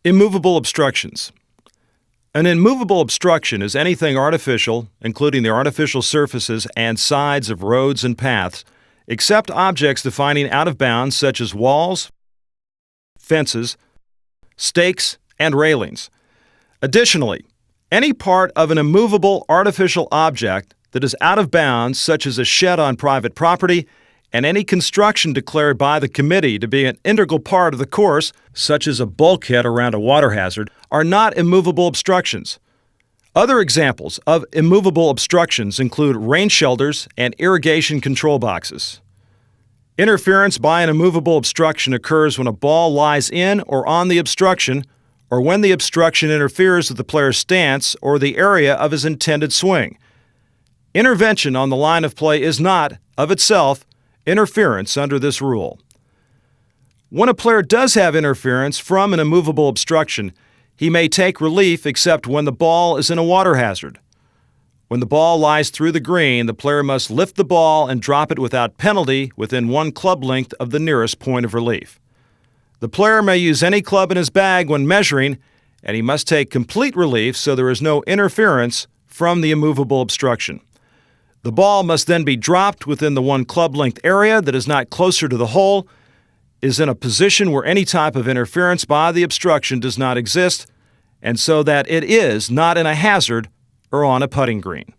Immovable obstructions. An immovable obstruction is anything artificial, including the artificial surfaces and sides of roads and paths, except objects defining out of bounds such as walls, fences, stakes, and railings. Additionally, any part of an immovable artificial object that is out of bounds, such as a shed on private property, and any construction declared by the committee to be an integral part of the course, such as a bulkhead around a water hazard, are not immovable obstructions. Other examples of immovable obstructions include rain shelters and irrigation control boxes. Interference by an immovable obstruction occurs when a ball lies in or on the obstruction, or when the obstruction interferes with the player's stance or the area of his intended swing. Intervention on the line of play is not, of itself, interference under this rule. When a player does have interference from an immovable obstruction, he may take relief except when the ball is in a water hazard. When the ball lies through the green, the player must lift the ball and drop it without penalty within 1 club length of the nearest point of relief. The player may use any club in his bag when measuring, and he must take complete relief so there is no interference from the immovable obstruction. The ball must then be dropped within the 1 club length area that is not closer to the hole, is in a position where any type of interference by the obstruction does not exist, and so that it is not in a hazard or on a putting green.